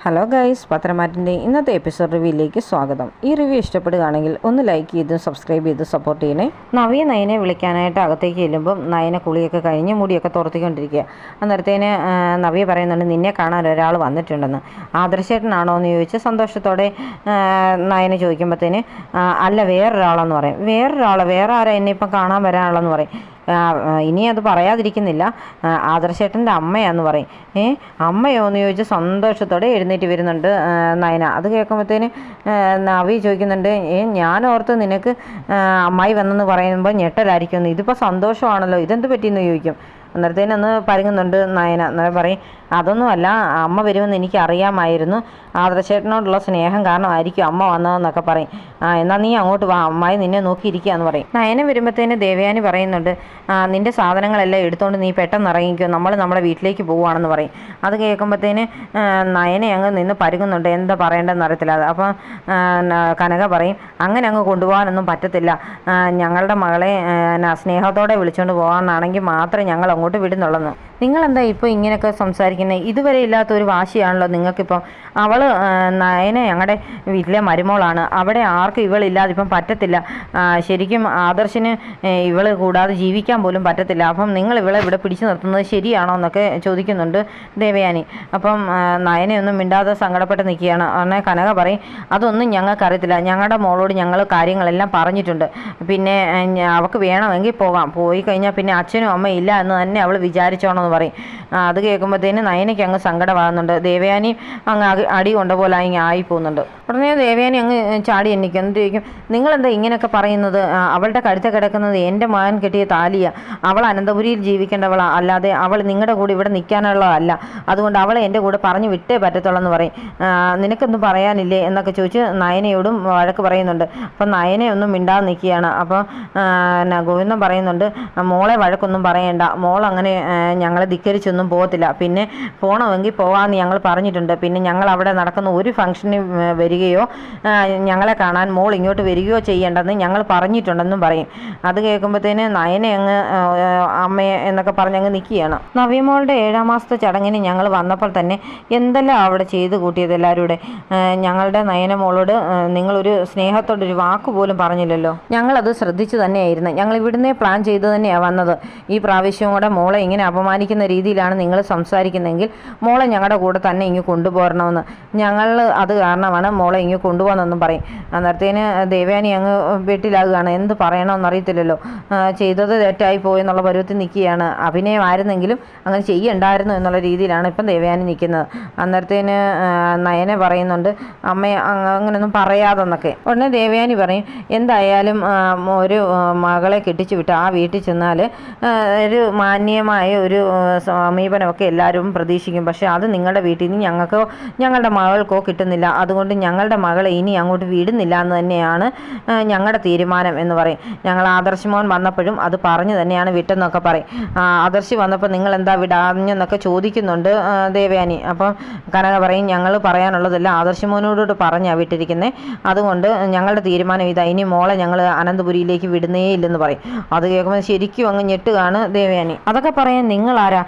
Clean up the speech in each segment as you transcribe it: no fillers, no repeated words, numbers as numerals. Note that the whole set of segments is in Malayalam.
ഹലോ ഗൈസ്, പത്രമാറ്റിൻ്റെ ഇന്നത്തെ എപ്പിസോഡ് റിവ്യൂയിലേക്ക് സ്വാഗതം. ഈ റിവ്യൂ ഇഷ്ടപ്പെടുകയാണെങ്കിൽ ഒന്ന് ലൈക്ക് ചെയ്തും സബ്സ്ക്രൈബ് ചെയ്ത് സപ്പോർട്ട് ചെയ്യണേ. നയനെ വിളിക്കാനായിട്ട് അകത്തേക്ക് ചെല്ലുമ്പം നയനെ കുളിയൊക്കെ കഴിഞ്ഞ് മുടിയൊക്കെ തുറത്തിക്കൊണ്ടിരിക്കുക. അന്നേരത്തേന് നവ്യ പറയുന്നുണ്ട്, നിന്നെ കാണാൻ ഒരാൾ വന്നിട്ടുണ്ടെന്ന്. ആദർശേട്ടനാണോ എന്ന് ചോദിച്ച് സന്തോഷത്തോടെ നയനെ ചോദിക്കുമ്പോഴത്തേന് അല്ല, വേറൊരാളെന്ന് പറയും. വേറെ ആരാ എന്നെ ഇപ്പം കാണാൻ വരാനുള്ളതെന്ന് പറയും. ഇനി അത് പറയാതിരിക്കുന്നില്ല, ആദർശേട്ടൻ്റെ അമ്മയാന്ന് പറയും. അമ്മയോ എന്ന് ചോദിച്ച് സന്തോഷത്തോടെ എഴുന്നേറ്റ് വരുന്നുണ്ട് നയന. അത് കേൾക്കുമ്പോഴത്തേന് നവി ചോദിക്കുന്നുണ്ട്, ഞാൻ ഓർത്ത് നിനക്ക് അമ്മായി വന്നെന്ന് പറയുമ്പോൾ ഞെട്ടലായിരിക്കുമെന്ന്, ഇതിപ്പോൾ സന്തോഷമാണല്ലോ, ഇതെന്ത് പറ്റിയെന്ന് ചോദിക്കും. അന്നേരത്തേനൊന്ന് പരുങ്ങുന്നുണ്ട് നയന. അന്നേരം പറയും, അതൊന്നുമല്ല, അമ്മ വരുമെന്ന് എനിക്ക് അറിയാമായിരുന്നു, ആദർശേട്ടനോടുള്ള സ്നേഹം കാരണമായിരിക്കും അമ്മ വന്നതെന്നൊക്കെ പറയും. എന്നാൽ നീ അങ്ങോട്ട് വാ, അമ്മായി നിന്നെ നോക്കിയിരിക്കുക എന്ന് പറയും. നയന വരുമ്പോഴത്തേന് ദേവയാനി പറയുന്നുണ്ട്, നിൻ്റെ സാധനങ്ങളെല്ലാം എടുത്തുകൊണ്ട് നീ പെട്ടെന്ന് ഇറങ്ങിക്കോ, നമ്മൾ നമ്മുടെ വീട്ടിലേക്ക് പോവുകയാണെന്ന് പറയും. അത് കേൾക്കുമ്പോഴത്തേന് നയനെ അങ്ങ് നിന്ന് പരുങ്ങുന്നുണ്ട്, എന്താ പറയേണ്ടതെന്ന് അറിയത്തില്ല. അപ്പം കനക പറയും, അങ്ങനെ അങ്ങ് കൊണ്ടുപോകാനൊന്നും പറ്റത്തില്ല, ഞങ്ങളുടെ മകളെ സ്നേഹത്തോടെ വിളിച്ചുകൊണ്ട് പോകാമെന്നാണെങ്കിൽ മാത്രമേ ഞങ്ങൾ അങ്ങോട്ട് വിടുന്നുള്ളൂ. നിങ്ങളെന്താ ഇപ്പോൾ ഇങ്ങനെയൊക്കെ സംസാരിക്കുന്നത്? ഇതുവരെ ഇല്ലാത്തൊരു വാശിയാണല്ലോ നിങ്ങൾക്കിപ്പം. അവൾ നയനെ ഞങ്ങളുടെ വീട്ടിലെ മരുമോളാണ്, അവിടെ ആർക്കും ഇവളില്ലാതെ ഇപ്പം പറ്റത്തില്ല. ശരിക്കും ആദർശിന് ഇവൾ കൂടാതെ ജീവിക്കാൻ പോലും പറ്റത്തില്ല. അപ്പം നിങ്ങൾ ഇവളെ ഇവിടെ പിടിച്ചു നിർത്തുന്നത് ശരിയാണോ എന്നൊക്കെ ചോദിക്കുന്നുണ്ട് ദേവയാനി. അപ്പം നയനെയൊന്നും മിണ്ടാതെ സങ്കടപ്പെട്ട് നിൽക്കുകയാണ്. അങ്ങനെ കനക പറയും, അതൊന്നും ഞങ്ങൾക്കറിയത്തില്ല, ഞങ്ങളുടെ മോളോട് ഞങ്ങൾ കാര്യങ്ങളെല്ലാം പറഞ്ഞിട്ടുണ്ട്, പിന്നെ അവൾക്ക് വേണമെങ്കിൽ പോകാം, പോയി കഴിഞ്ഞാൽ പിന്നെ അച്ഛനും അമ്മയും ഇല്ല എന്ന് തന്നെ അവൾ വിചാരിച്ചോണമെന്ന് പറയും. അത് കേൾക്കുമ്പോഴത്തേന് നയനയ്ക്ക് അങ്ങ് സങ്കടമാകുന്നുണ്ട്. ദേവയാനി അങ്ങ് അടി കൊണ്ട പോലെ അങ്ങ് ആയിപ്പോകുന്നുണ്ട്. ഉടനെ ദേവയാനി അങ്ങ് ചാടി എണ്ണിക്കും. എന്നിട്ട് ചോദിക്കും, നിങ്ങളെന്താ ഇങ്ങനെയൊക്കെ പറയുന്നത്? അവളുടെ കഴുത്ത കിടക്കുന്നത് എൻ്റെ മകൻ കെട്ടിയ താലിയാണ്, അവൾ അനന്തപുരിയിൽ ജീവിക്കേണ്ടവളാണ്, അല്ലാതെ അവൾ നിങ്ങളുടെ കൂടെ ഇവിടെ നിൽക്കാനുള്ളതല്ല, അതുകൊണ്ട് അവളെ എൻ്റെ കൂടെ പറഞ്ഞു വിട്ടേ പറ്റത്തുള്ളെന്ന് പറയും. നിനക്കൊന്നും പറയാനില്ലേ എന്നൊക്കെ ചോദിച്ച് നയനയോടും വഴക്ക് പറയുന്നുണ്ട്. അപ്പം നയനയൊന്നും മിണ്ടാതെ നിൽക്കുകയാണ്. അപ്പോൾ ഗോവിന്ദൻ പറയുന്നുണ്ട്, മോളെ വഴക്കൊന്നും പറയണ്ട, മോൾ അങ്ങനെ ഞങ്ങളെ ധിക്കരിച്ചൊന്നും പോകത്തില്ല, പിന്നെ പോകണമെങ്കിൽ പോകാമെന്ന് ഞങ്ങൾ പറഞ്ഞിട്ടുണ്ട്, പിന്നെ ഞങ്ങൾ അവിടെ നടക്കുന്ന ഒരു ഫംഗ്ഷന് വരികയോ ഞങ്ങളെ കാണാൻ മോൾ ഇങ്ങോട്ട് വരികയോ ചെയ്യേണ്ടെന്ന് ഞങ്ങൾ പറഞ്ഞിട്ടുണ്ടെന്നും പറയും. അത് കേൾക്കുമ്പോഴത്തേന് നയനെ അങ്ങ് അമ്മയെ എന്നൊക്കെ പറഞ്ഞങ്ങ് നിൽക്കുകയാണ്. നവ്യമോളുടെ 7-ാം മാസത്തെ ചടങ്ങിന് ഞങ്ങൾ വന്നപ്പോൾ തന്നെ എന്തെല്ലാം അവിടെ ചെയ്ത് കൂട്ടിയത് എല്ലാവരും കൂടെ. ഞങ്ങളുടെ നയനമോളോട് നിങ്ങളൊരു സ്നേഹത്തോടൊരു വാക്ക് പോലും പറഞ്ഞില്ലല്ലോ. ഞങ്ങളത് ശ്രദ്ധിച്ചു തന്നെയായിരുന്നു, ഞങ്ങൾ ഇവിടുന്നേ പ്ലാൻ ചെയ്ത് തന്നെയാണ് വന്നത്. ഈ പ്രാവശ്യവും കൂടെ മോളെ ഇങ്ങനെ അപമാനിക്കുന്ന രീതിയിലാണ് നിങ്ങൾ സംസാരിക്കുന്നതെങ്കിൽ മോളെ ഞങ്ങളുടെ കൂടെ തന്നെ ഇങ്ങ് കൊണ്ടുപോരണമെന്ന്, ഞങ്ങൾ അത് കാരണമാണ് മോളെ ഇങ്ങ് കൊണ്ടുപോകുന്നതെന്നും പറയും. അന്നേരത്തേന് ദേവയാനി അങ്ങ് വീട്ടിലാകുകയാണ്, എന്ത് പറയണമെന്നറിയത്തില്ലല്ലോ, ചെയ്തത് തെറ്റായി പോയെന്നുള്ള പരുവത്തിൽ നിൽക്കുകയാണ്. അഭിനയമായിരുന്നെങ്കിലും അങ്ങനെ ചെയ്യണ്ടായിരുന്നു എന്നുള്ള രീതിയിലാണ് ഇപ്പം ദേവയാനി നിൽക്കുന്നത്. അന്നേരത്തേന് നയനെ പറയുന്നുണ്ട്, അമ്മയെ അങ്ങനെയൊന്നും പറയാതെന്നൊക്കെ. ഉടനെ ദേവയാനി പറയും, എന്തായാലും ഒരു മകളെ കെട്ടിച്ചു വിട്ട് ആ വീട്ടിൽ ചെന്നാൽ ഒരു മാന്യമായ ഒരു സമീപനമൊക്കെ എല്ലാവരും പ്രതീക്ഷിക്കും, പക്ഷേ അത് നിങ്ങളുടെ വീട്ടിൽ നിന്ന് ഞങ്ങൾക്കോ ഞങ്ങളുടെ മകൾക്കോ കിട്ടുന്നില്ല, അതുകൊണ്ട് ഞങ്ങളുടെ മകളെ ഇനി അങ്ങോട്ട് വിടുന്നില്ല എന്ന് തന്നെയാണ് ഞങ്ങളുടെ തീരുമാനം എന്ന് പറയും. ഞങ്ങൾ ആദർശമോൻ വന്നപ്പോഴും അത് പറഞ്ഞു തന്നെയാണ് വിട്ടെന്നൊക്കെ പറയും. ആദർശി വന്നപ്പോൾ നിങ്ങൾ എന്താ വിടാഞ്ഞെന്നൊക്കെ ചോദിക്കുന്നുണ്ട് ദേവയാനി. അപ്പം കനക പറയും, ഞങ്ങൾ പറയാനുള്ളതെല്ലാം ആദർശമോനോട് പറഞ്ഞാണ് വിട്ടിരിക്കുന്നത്, അതുകൊണ്ട് ഞങ്ങളുടെ തീരുമാനം ഇതാ, ഇനി മോളെ ഞങ്ങൾ അനന്തപുരിയിലേക്ക് വിടുന്നേ ഇല്ലെന്ന് പറയും. അത് കേൾക്കുമ്പോൾ ശരിക്കും അങ്ങ് ഞെട്ടുകയാണ് ദേവയാനി. അതൊക്കെ പറയാൻ നിങ്ങളാരാ?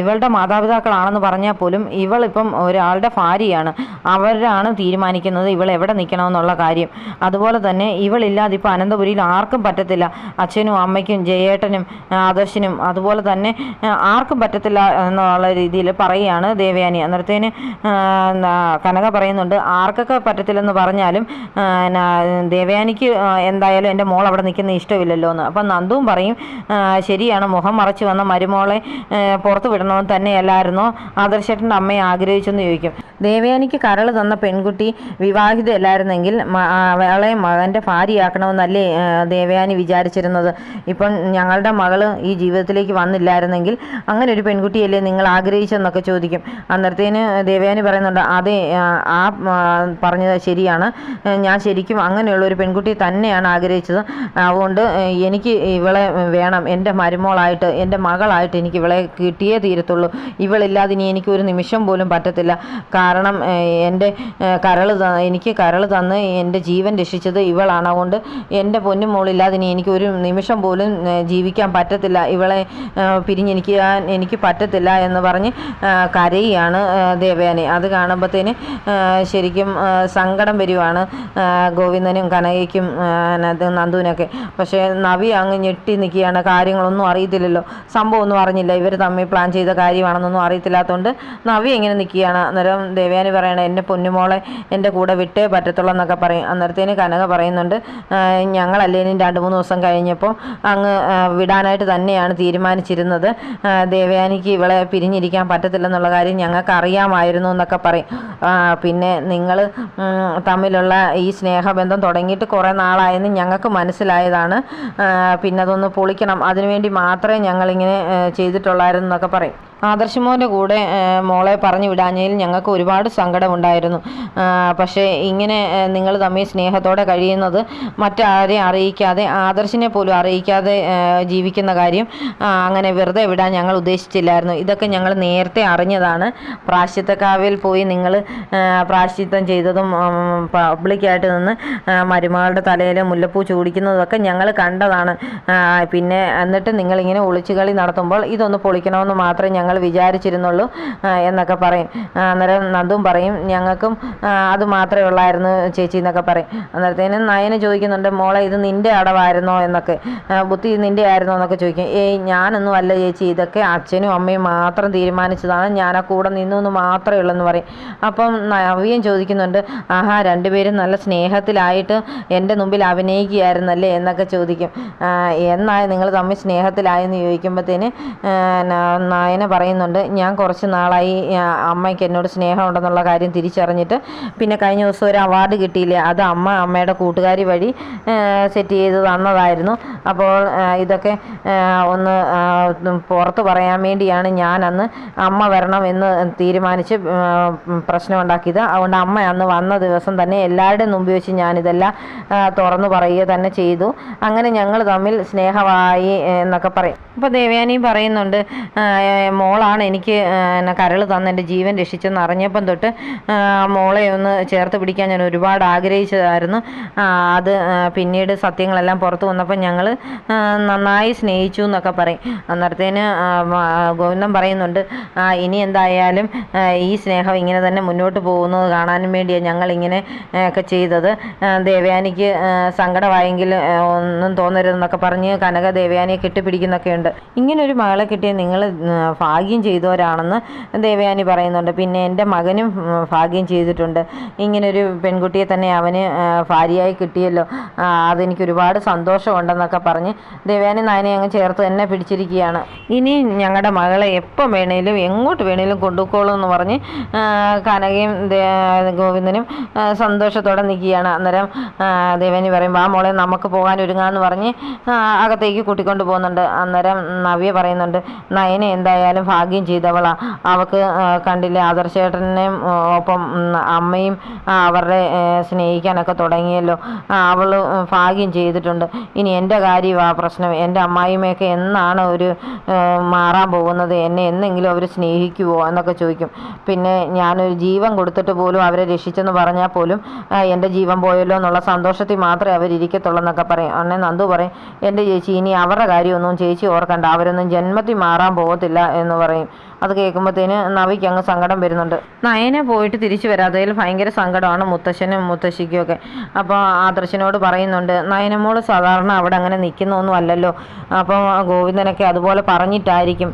ഇവളുടെ മാതാപിതാക്കളാണെന്ന് പറഞ്ഞാൽ പോലും ഇവളിപ്പം ഒരാളുടെ ഭാര്യയാണ്, അവരാണ് തീരുമാനിക്കുന്നത് ഇവൾ എവിടെ നിൽക്കണമെന്നുള്ള കാര്യം. അതുപോലെ തന്നെ ഇവളില്ലാതെ ഇപ്പോൾ അനന്തപുരിയിൽ ആർക്കും പറ്റത്തില്ല, അച്ഛനും അമ്മയ്ക്കും ജയേട്ടനും ആദർശിനും അതുപോലെ തന്നെ ആർക്കും പറ്റത്തില്ല എന്നുള്ള രീതിയിൽ പറയുകയാണ് ദേവയാനി. അന്നേരത്തേന് കനക പറയുന്നുണ്ട്, ആർക്കൊക്കെ പറ്റത്തില്ലെന്ന് പറഞ്ഞാലും ദേവയാനിക്ക് എന്തായാലും എൻ്റെ മോൾ അവിടെ നിൽക്കുന്ന ഇഷ്ടമില്ലല്ലോ എന്ന്. അപ്പം നന്ദുവും പറയും, ശരിയാണ്, മുഖം മറച്ചു വന്ന മരുമോളെ പുറത്ത് വിടണമെന്ന് തന്നെയല്ലായിരുന്നോ ആദർശേട്ടൻ്റെ അമ്മയെ ആഗ്രഹിച്ചെന്ന് ചോദിക്കും. ദേവയാനിക്ക് കരൾ തന്ന പെൺകുട്ടി വിവാഹിതയല്ലായിരുന്നെങ്കിൽ അവളെ മകൻ്റെ ഭാര്യയാക്കണമെന്നല്ലേ ദേവയാനി വിചാരിച്ചിരുന്നത്. ഇപ്പം ഞങ്ങളുടെ മകള് ഈ ജീവിതത്തിലേക്ക് വന്നില്ലായിരുന്നെങ്കിൽ അങ്ങനെ ഒരു പെൺകുട്ടിയല്ലേ നിങ്ങൾ ആഗ്രഹിച്ചെന്നൊക്കെ ചോദിക്കും. അന്നേരത്തേന് ദേവയാനി പറയുന്നുണ്ട്, അതെ, ആ പറഞ്ഞത് ശരിയാണ്, ഞാൻ ശരിക്കും അങ്ങനെയുള്ള ഒരു പെൺകുട്ടിയെ തന്നെയാണ് ആഗ്രഹിച്ചത്, അതുകൊണ്ട് എനിക്ക് ഇവളെ വേണം, എൻ്റെ മരുമോളായിട്ട് എൻ്റെ മകളായിട്ട് എനിക്ക് ഇവളെ കിട്ടിയേ തീരത്തുള്ളൂ, ഇവളില്ലാതെ ഇനി എനിക്ക് ഒരു നിമിഷം പോലും പറ്റത്തില്ല, കാരണം എൻ്റെ എനിക്ക് കരൾ തന്ന് എൻ്റെ ജീവൻ രക്ഷിച്ചത് ഇവളാണ്. അതുകൊണ്ട് എൻ്റെ പൊന്നും മോളില്ലാതെ ഇനി എനിക്ക് ഒരു നിമിഷം പോലും ജീവിക്കാൻ പറ്റത്തില്ല, ഇവളെ പിരിഞ്ഞെനിക്കാൻ എനിക്ക് പറ്റത്തില്ല എന്ന് പറഞ്ഞ് കരയുകയാണ് ദേവയാനി. അത് കാണുമ്പോഴത്തേന് ശരിക്കും സങ്കടം വരുവാണ് ഗോവിന്ദനും കനകയ്ക്കും നന്ദുവിനൊക്കെ. പക്ഷേ നവി അങ്ങ് ഞെട്ടി നിൽക്കുകയാണ്. കാര്യങ്ങളൊന്നും അറിയത്തില്ലല്ലോ, സംഭവമൊന്നും അറിഞ്ഞില്ല, ഇവർ തമ്മിൽ പ്ലാൻ ചെയ്ത കാര്യമാണെന്നൊന്നും അറിയത്തില്ലാത്തതുകൊണ്ട് നവി ഇങ്ങനെ നിൽക്കുകയാണ്. അന്നേരം ദേവയാനി പറയണ എൻ്റെ പൊന്നുമോളെ എൻ്റെ കൂടെ വിട്ടേ പറ്റത്തുള്ളൂ എന്നൊക്കെ പറയും. അന്നേരത്തേന് കനക പറയുന്നുണ്ട്, ഞങ്ങളല്ലേനും 2-3 ദിവസം കഴിഞ്ഞപ്പോൾ അങ്ങ് വിടാനായിട്ട് തന്നെയാണ് തീരുമാനിച്ചിരുന്നത്, ദേവയാനിക്ക് ഇവളെ പിരിഞ്ഞിരിക്കാൻ പറ്റത്തില്ലെന്നുള്ള കാര്യം ഞങ്ങൾക്ക് അറിയാമായിരുന്നു എന്നൊക്കെ പറയും. പിന്നെ നിങ്ങൾ തമ്മിലുള്ള ഈ സ്നേഹബന്ധം തുടങ്ങിയിട്ട് കുറേ നാളായെന്ന് ഞങ്ങൾക്ക് മനസ്സിലായതാണ്, പിന്നെ അതൊന്ന് പൊളിക്കണം, അതിനുവേണ്ടി മാത്രമേ ഞങ്ങളിങ്ങനെ ചെയ്തിട്ടുള്ളായിരുന്നു എന്നൊക്കെ പറയും. ആദർശമോൻ്റെ കൂടെ മോളെ പറഞ്ഞു വിടാഞ്ഞതിൽ ഞങ്ങൾക്ക് ഒരുപാട് സങ്കടമുണ്ടായിരുന്നു. പക്ഷേ ഇങ്ങനെ നിങ്ങൾ തമ്മിൽ സ്നേഹത്തോടെ കഴിയുന്നത് മറ്റാരെയും അറിയിക്കാതെ, ആദർശിനെ പോലും അറിയിക്കാതെ ജീവിക്കുന്ന കാര്യം അങ്ങനെ വെറുതെ വിടാൻ ഞങ്ങൾ ഉദ്ദേശിച്ചില്ലായിരുന്നു. ഇതൊക്കെ ഞങ്ങൾ നേരത്തെ അറിഞ്ഞതാണ്. പ്രായശ്ചിത്തക്കാവിൽ പോയി നിങ്ങൾ പ്രായശ്ചിത്തം ചെയ്തതും പബ്ലിക്കായിട്ട് നിന്ന് മരുമകളുടെ തലയിൽ മുല്ലപ്പൂ ചൂടിക്കുന്നതൊക്കെ ഞങ്ങൾ കണ്ടതാണ്. പിന്നെ എന്നിട്ട് നിങ്ങളിങ്ങനെ ഒളിച്ചുകളി നടത്തുമ്പോൾ ഇതൊന്ന് പൊളിക്കണമെന്ന് മാത്രമേ ഞങ്ങൾ വിചാരിച്ചിരുന്നുള്ളൂ എന്നൊക്കെ പറയും. അന്നേരം നന്ദും പറയും, ഞങ്ങൾക്കും അത് മാത്രമേ ഉള്ളായിരുന്നു ചേച്ചി എന്നൊക്കെ പറയും. അന്നേരത്തേനും നയന ചോദിക്കുന്നുണ്ട്, മോളെ ഇത് നിൻ്റെ അടവായിരുന്നോ എന്നൊക്കെ, ബുദ്ധി നിൻ്റെ ആയിരുന്നോ എന്നൊക്കെ ചോദിക്കും. ഞാനൊന്നും അല്ല ചേച്ചി, ഇതൊക്കെ അച്ഛനും അമ്മയും മാത്രം തീരുമാനിച്ചതാണ്, ഞാൻ ആ കൂടെ നിന്നു എന്ന് മാത്രമേ ഉള്ളൂ എന്ന് പറയും. അപ്പം നവ്യം ചോദിക്കുന്നുണ്ട്, ആഹാ രണ്ടുപേരും നല്ല സ്നേഹത്തിലായിട്ട് എൻ്റെ മുമ്പിൽ അഭിനയിക്കുകയായിരുന്നല്ലേ എന്നൊക്കെ ചോദിക്കും. എന്നായി നിങ്ങൾ തമ്മിൽ സ്നേഹത്തിലായെന്ന് ചോദിക്കുമ്പോഴത്തേന് നയന പറയുന്നുണ്ട്, ഞാൻ കുറച്ച് നാളായി അമ്മയ്ക്ക് എന്നോട് സ്നേഹമുണ്ടെന്നുള്ള കാര്യം തിരിച്ചറിഞ്ഞിട്ട്, പിന്നെ കഴിഞ്ഞ ദിവസം ഒരു അവാർഡ് കിട്ടിയില്ലേ, അത് അമ്മയുടെ കൂട്ടുകാരി വഴി സെറ്റ് ചെയ്ത് തന്നതായിരുന്നു. അപ്പോൾ ഇതൊക്കെ ഒന്ന് പുറത്ത് പറയാൻ വേണ്ടിയാണ് ഞാൻ അന്ന് അമ്മ വരണം എന്ന് തീരുമാനിച്ച് പ്രശ്നമുണ്ടാക്കിയത്. അതുകൊണ്ട് അമ്മ അന്ന് വന്ന ദിവസം തന്നെ എല്ലാവരുടെയും മുമ്പിൽ വെച്ച് ഞാനിതെല്ലാം തുറന്നു പറയുക തന്നെ ചെയ്തു. അങ്ങനെ ഞങ്ങൾ തമ്മിൽ സ്നേഹമായി എന്നൊക്കെ പറയും. അപ്പോൾ ദേവയാനിയും പറയുന്നുണ്ട്, മോളാണ് എനിക്ക് കരൾ തന്ന് എൻ്റെ ജീവൻ രക്ഷിച്ചെന്ന് അറിഞ്ഞപ്പം തൊട്ട് മോളെ ഒന്ന് ചേർത്ത് പിടിക്കാൻ ഞാൻ ഒരുപാട് ആഗ്രഹിച്ചതായിരുന്നു. അത് പിന്നീട് സത്യങ്ങളെല്ലാം പുറത്തു വന്നപ്പോൾ ഞങ്ങൾ നന്നായി സ്നേഹിച്ചു എന്നൊക്കെ പറയും. അന്നേരത്തേന് ഗോവിന്ദൻ പറയുന്നുണ്ട്, ഇനി എന്തായാലും ഈ സ്നേഹം ഇങ്ങനെ തന്നെ മുന്നോട്ട് പോകുന്നത് കാണാനും വേണ്ടിയാണ് ഞങ്ങളിങ്ങനെ ഒക്കെ ചെയ്തത്. ദേവയാനിക്ക് സങ്കടമായെങ്കിൽ ഒന്നും തോന്നരുതെന്നൊക്കെ പറഞ്ഞ് കനക ദേവയാനിയെ കെട്ടിപ്പിടിക്കുന്നൊക്കെ ഉണ്ട്. ഇങ്ങനൊരു മകളെ കിട്ടിയ നിങ്ങൾ ഭാഗ്യം ചെയ്തവരാണെന്ന് ദേവയാനി പറയുന്നുണ്ട്. പിന്നെ എൻ്റെ മകനും ഭാഗ്യം ചെയ്തിട്ടുണ്ട്, ഇങ്ങനൊരു പെൺകുട്ടിയെ തന്നെ അവന് ഭാര്യയായി കിട്ടിയല്ലോ, അതെനിക്ക് ഒരുപാട് സന്തോഷമുണ്ടെന്നൊക്കെ പറഞ്ഞ് ദേവയാനി നയനെ അങ്ങ് ചേർത്ത് തന്നെ പിടിച്ചിരിക്കുകയാണ്. ഇനി ഞങ്ങളുടെ മകളെ എപ്പം വേണേലും എങ്ങോട്ട് വേണേലും കൊണ്ടുപോയിക്കോളൂ എന്ന് പറഞ്ഞ് കനകയും ഗോവിന്ദനും സന്തോഷത്തോടെ നിൽക്കുകയാണ്. അന്നേരം ദേവയാനി പറയും, ആ മോളെ നമുക്ക് പോകാൻ ഒരുങ്ങാന്ന് പറഞ്ഞ് അകത്തേക്ക് കൂട്ടിക്കൊണ്ട് പോകുന്നുണ്ട്. അന്നേരം നവ്യ പറയുന്നുണ്ട്, നയനെ എന്തായാലും ഭാഗ്യം ചെയ്തവളാ, അവൾക്ക് കണ്ടില്ലേ ആദർശേട്ടനെയും ഒപ്പം അമ്മയും അവരുടെ സ്നേഹിക്കാനൊക്കെ തുടങ്ങിയല്ലോ, അവൾ ഭാഗ്യം ചെയ്തിട്ടുണ്ട്. ഇനി എൻ്റെ കാര്യമാണ് പ്രശ്നം, എൻ്റെ അമ്മായിമ്മയൊക്കെ എന്നാണ് ഒരു മാറാൻ പോകുന്നത്, എന്നെ എന്നെങ്കിലും അവർ സ്നേഹിക്കുമോ എന്നൊക്കെ ചോദിക്കും. പിന്നെ ഞാനൊരു ജീവൻ കൊടുത്തിട്ട് പോലും അവരെ രക്ഷിച്ചെന്ന് പറഞ്ഞാൽ പോലും എൻ്റെ ജീവൻ പോയല്ലോ എന്നുള്ള സന്തോഷത്തിൽ മാത്രമേ അവരിയ്ക്കത്തുള്ളൂ എന്നൊക്കെ പറയും. അന്നേ നന്ദു പറയും, എൻ്റെ ചേച്ചി ഇനി അവരുടെ കാര്യമൊന്നും ചേച്ചി ഓർക്കണ്ട, അവരൊന്നും ജന്മത്തിൽ മാറാൻ പോകത്തില്ല എന്ന് പറയും. അത് കേൾക്കുമ്പോഴത്തേന് നവിക്ക് അങ്ങ് സങ്കടം വരുന്നുണ്ട്. നയനെ പോയിട്ട് തിരിച്ചു വരാത്തതിൽ ഭയങ്കര സങ്കടമാണ് മുത്തശ്ശനും മുത്തശ്ശിക്കും ഒക്കെ. അപ്പോൾ ആദർശനോട് പറയുന്നുണ്ട്, നയനമോൾ സാധാരണ അവിടെ അങ്ങനെ നിൽക്കുന്നൊന്നും അല്ലല്ലോ, അപ്പം ഗോവിന്ദനൊക്കെ അതുപോലെ പറഞ്ഞിട്ടായിരിക്കും,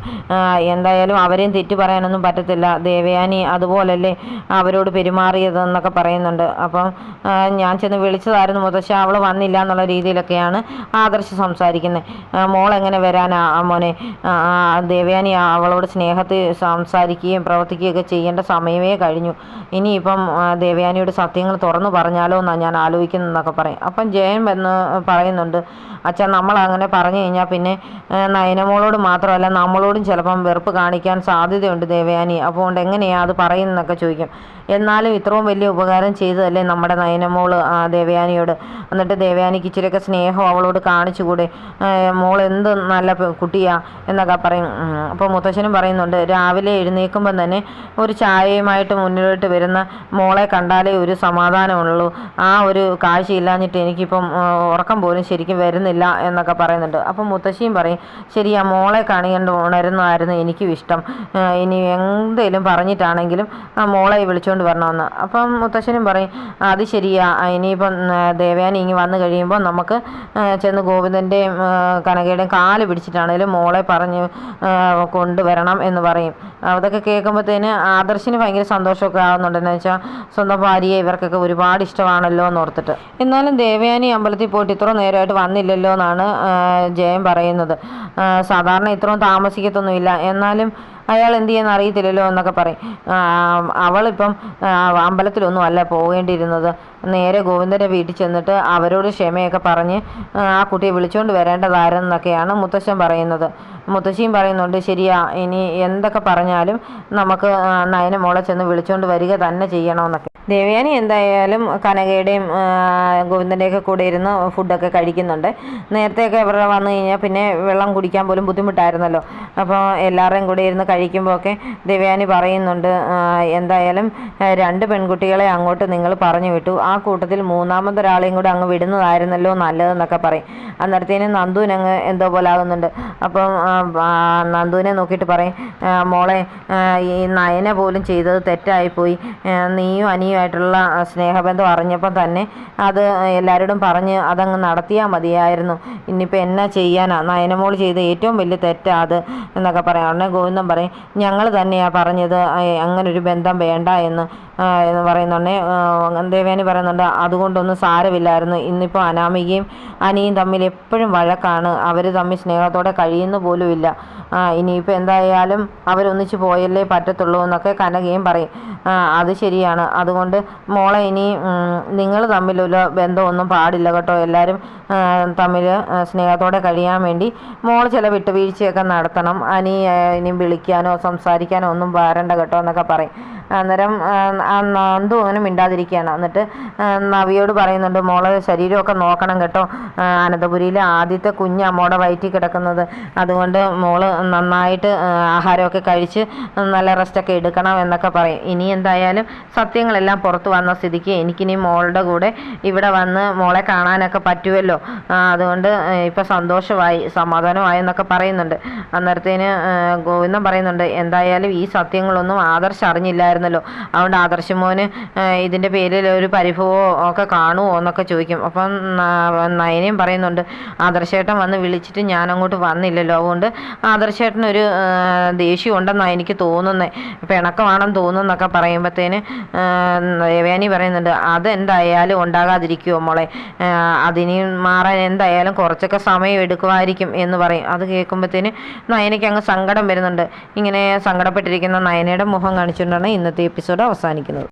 എന്തായാലും അവരെയും തെറ്റ് പറയാനൊന്നും പറ്റത്തില്ല, ദേവയാനി അതുപോലല്ലേ അവരോട് പെരുമാറിയതെന്നൊക്കെ പറയുന്നുണ്ട്. അപ്പം ഞാൻ ചെന്ന് വിളിച്ചതായിരുന്നു മുത്തശ്ശ, അവൾ വന്നില്ല എന്നുള്ള രീതിയിലൊക്കെയാണ് ആദർശ് സംസാരിക്കുന്നത്. മോളെങ്ങനെ വരാനാ മോനെ, ദേവയാനി അവളോട് സ്നേഹത്തിൽ സംസാരിക്കുകയും പ്രവർത്തിക്കുകയൊക്കെ ചെയ്യേണ്ട സമയമേ കഴിഞ്ഞു, ഇനിയിപ്പം ദേവയാനിയുടെ സത്യങ്ങൾ തുറന്നു പറഞ്ഞാലോ എന്നാണ് ഞാൻ ആലോചിക്കുന്നതെന്നൊക്കെ പറയും. അപ്പം ജയൻ വന്ന് പറയുന്നുണ്ട്, അച്ഛാ നമ്മളങ്ങനെ പറഞ്ഞു കഴിഞ്ഞാൽ പിന്നെ നയനമോളോട് മാത്രമല്ല നമ്മളോടും ചിലപ്പം വെറുപ്പ് കാണിക്കാൻ സാധ്യതയുണ്ട് ദേവയാനി, അപ്പോൾ എങ്ങനെയാണ് അത് പറയുന്നതെന്നൊക്കെ ചോദിക്കും. എന്നാലും ഇത്രയും വലിയ ഉപകാരം ചെയ്തതല്ലേ നമ്മുടെ നയനമോൾ ദേവയാനിയോട്, എന്നിട്ട് ദേവയാനിക്ക് ഇച്ചിരിയൊക്കെ സ്നേഹം അവളോട് കാണിച്ചുകൂടെ, മോൾ എന്ത് നല്ല കുട്ടിയാ എന്നൊക്കെ പറയും. അപ്പോൾ മുത്തശ്ശനും പറയുന്നുണ്ട്, രാവിലെ എഴുന്നേൽക്കുമ്പം തന്നെ ഒരു ചായയുമായിട്ട് മുന്നിലോട്ട് വരുന്ന മോളെ കണ്ടാലേ ഒരു സമാധാനമുള്ളൂ. ആ ഒരു കാഴ്ചയില്ലാഞ്ഞിട്ട് എനിക്കിപ്പം ഉറക്കം പോലും ശരിക്കും വരുന്നില്ല എന്നൊക്കെ പറയുന്നുണ്ട്. അപ്പം മുത്തശ്ശിയും പറയും, ശരിയാ, മോളെ കാണികൊണ്ട് ഉണരുന്നതായിരുന്നു എനിക്കും ഇഷ്ടം. ഇനി എന്തേലും പറഞ്ഞിട്ടാണെങ്കിലും മോളെ വിളിച്ചുകൊണ്ട് വരണമെന്ന്. അപ്പം മുത്തശ്ശനും പറയും, അത് ശരിയാ, ഇനിയിപ്പം ദേവയാനി ഇങ്ങ് വന്നു കഴിയുമ്പോൾ നമുക്ക് ചെന്ന് ഗോവിന്ദൻ്റെയും കനകയുടെയും കാല് പിടിച്ചിട്ടാണേലും മോളെ പറഞ്ഞ് കൊണ്ടുവരണം എന്ന് പറയും. അതൊക്കെ കേൾക്കുമ്പോഴത്തേന് ആദർശിന് ഭയങ്കര സന്തോഷമൊക്കെ ആകുന്നുണ്ട്. എന്ന് വെച്ചാൽ സ്വന്തം ഭാര്യയെ ഇവർക്കൊക്കെ ഒരുപാട് ഇഷ്ടമാണല്ലോ എന്ന് ഓർത്തിട്ട്. എന്നാലും ദേവയാനി അമ്പലത്തിൽ പോയിട്ട് ഇത്ര നേരമായിട്ട് വന്നില്ലല്ലോ എന്നാണ് ജയൻ പറയുന്നത്. സാധാരണ ഇത്രയും താമസിക്കത്തൊന്നുമില്ല, എന്നാലും അയാൾ എന്ത് ചെയ്യുന്ന അറിയത്തില്ലല്ലോ എന്നൊക്കെ പറയും. അവളിപ്പം അമ്പലത്തിലൊന്നും അല്ല പോകേണ്ടിയിരുന്നത്, നേരെ ഗോവിന്ദൻ്റെ വീട്ടിൽ ചെന്നിട്ട് അവരോട് ക്ഷമയൊക്കെ പറഞ്ഞ് ആ കുട്ടിയെ വിളിച്ചുകൊണ്ട് വരേണ്ടതായിരുന്നൊക്കെയാണ് മുത്തശ്ശൻ പറയുന്നത്. മുത്തശ്ശിയും പറയുന്നുണ്ട്, ശരിയാ, ഇനി എന്തൊക്കെ പറഞ്ഞാലും നമുക്ക് നയന മോളെ ചെന്ന് വിളിച്ചുകൊണ്ട് വരിക തന്നെ ചെയ്യണമെന്നൊക്കെ. ദേവയാനി എന്തായാലും കനകയുടെയും ഗോവിന്ദൻ്റെയൊക്കെ കൂടെ ഇരുന്ന് ഫുഡൊക്കെ കഴിക്കുന്നുണ്ട്. നേരത്തെയൊക്കെ ഇവരുടെ വന്നു കഴിഞ്ഞാൽ പിന്നെ വെള്ളം കുടിക്കാൻ പോലും ബുദ്ധിമുട്ടായിരുന്നല്ലോ. അപ്പോൾ എല്ലാവരുടെയും കൂടെ ഇരുന്ന് കഴിക്കുമ്പോഴൊക്കെ ദേവയാനി പറയുന്നുണ്ട്, എന്തായാലും 2 പെൺകുട്ടികളെ അങ്ങോട്ട് നിങ്ങൾ പറഞ്ഞു വിട്ടു, ആ കൂട്ടത്തിൽ മൂന്നാമതൊരാളെയും കൂടെ അങ്ങ് വിടുന്നതായിരുന്നല്ലോ നല്ലതെന്നൊക്കെ പറയും. അന്നേരത്തേനും നന്ദുവിനങ്ങ് എന്തോ പോലെ ആകുന്നുണ്ട്. അപ്പം നന്ദുവിനെ നോക്കിയിട്ട് പറയും, മോളെ, ഈ നയന പോലും ചെയ്തത് തെറ്റായിപ്പോയി. നീയും അനിയുമായിട്ടുള്ള സ്നേഹബന്ധം അറിഞ്ഞപ്പം തന്നെ അത് എല്ലാവരോടും പറഞ്ഞ് അതങ്ങ് നടത്തിയാൽ മതിയായിരുന്നു. ഇനിയിപ്പോൾ എന്നാ ചെയ്യാനാ, നയനമോൾ ചെയ്ത ഏറ്റവും വലിയ തെറ്റാ അത് എന്നൊക്കെ പറയാം. ഉടനെ ഗോവിന്ദൻ പറയും, ഞങ്ങൾ തന്നെയാണ് പറഞ്ഞത് അങ്ങനൊരു ബന്ധം വേണ്ട എന്ന് പറയുന്നുണ്ടേ. ദേവയാനി പറയുന്നുണ്ട്, അതുകൊണ്ടൊന്നും സാരമില്ലായിരുന്നു. ഇന്നിപ്പോൾ അനാമികയും അനിയും തമ്മിൽ എപ്പോഴും വഴക്കാണ്, അവർ തമ്മിൽ സ്നേഹത്തോടെ കഴിയുന്ന പോലുമില്ല. ഇനിയിപ്പോൾ എന്തായാലും അവരൊന്നിച്ച് പോയല്ലേ പറ്റത്തുള്ളൂ എന്നൊക്കെ കനകയും പറയും. അത് ശരിയാണ്, അതുകൊണ്ട് മോളെ ഇനി നിങ്ങൾ തമ്മിലുള്ള ബന്ധമൊന്നും പാടില്ല കേട്ടോ, എല്ലാവരും തമ്മിൽ സ്നേഹത്തോടെ കഴിയാൻ വേണ്ടി മോൾ ചില വിട്ടുവീഴ്ചയൊക്കെ നടത്തണം. ഇനി വിളിക്കാനോ സംസാരിക്കാനോ ഒന്നും വരണ്ട കേട്ടോ എന്നൊക്കെ പറയും. അന്നേരം നന്ദു അങ്ങനെ മിണ്ടാതിരിക്കുകയാണ്. എന്നിട്ട് നവിയോട് പറയുന്നുണ്ട്, മോളെ ശരീരമൊക്കെ നോക്കണം കേട്ടോ, അനന്തപുരിയിലെ ആദ്യത്തെ കുഞ്ഞ് അമ്മോടെ വയറ്റിൽ കിടക്കുന്നത്, അതുകൊണ്ട് മോള് നന്നായിട്ട് ആഹാരമൊക്കെ കഴിച്ച് നല്ല റെസ്റ്റൊക്കെ എടുക്കണം എന്നൊക്കെ പറയും. ഇനി എന്തായാലും സത്യങ്ങളെല്ലാം പുറത്ത് വന്ന സ്ഥിതിക്ക് എനിക്കിനി മോളുടെ കൂടെ ഇവിടെ വന്ന് മോളെ കാണാനൊക്കെ പറ്റുമല്ലോ, അതുകൊണ്ട് ഇപ്പം സന്തോഷമായി സമാധാനമായി എന്നൊക്കെ പറയുന്നുണ്ട്. അന്നേരത്തേന് ഗോവിന്ദൻ പറയുന്നുണ്ട്, എന്തായാലും ഈ സത്യങ്ങളൊന്നും ആദർശ് അറിഞ്ഞില്ലായിരുന്നല്ലോ, അതുകൊണ്ട് ആദർശ് മോന് ഇതിൻ്റെ പേരിൽ ഒരു പരിഭവമോ ഒക്കെ കാണുമോ എന്നൊക്കെ ചോദിക്കും. അപ്പം നയനയും പറയുന്നുണ്ട്, ആദർശേട്ടൻ വന്ന് വിളിച്ചിട്ട് ഞാൻ അങ്ങോട്ട് വന്നില്ലല്ലോ, അതുകൊണ്ട് ആദർശേട്ടനൊരു ദേഷ്യം ഉണ്ടെന്നാണ് എനിക്ക് തോന്നുന്നത്, പിണക്കമാണെന്ന് തോന്നുന്നൊക്കെ പറയുമ്പോഴത്തേന് ദേവയാനി പറയുന്നുണ്ട്, അതെന്തായാലും ഉണ്ടാകാതിരിക്കുമോ മോളെ, അതിന് മാറാൻ എന്തായാലും കുറച്ചൊക്കെ സമയം എടുക്കുമായിരിക്കും എന്ന് പറയും. അത് കേൾക്കുമ്പോഴത്തേന് നയനയ്ക്ക് അങ്ങ് സങ്കടം വരുന്നുണ്ട്. ഇങ്ങനെ സങ്കടപ്പെട്ടിരിക്കുന്ന നയനയുടെ മുഖം കാണിച്ചുകൊണ്ടാണ് ഇന്നത്തെ എപ്പിസോഡ് അവസാനിക്കുന്നത്.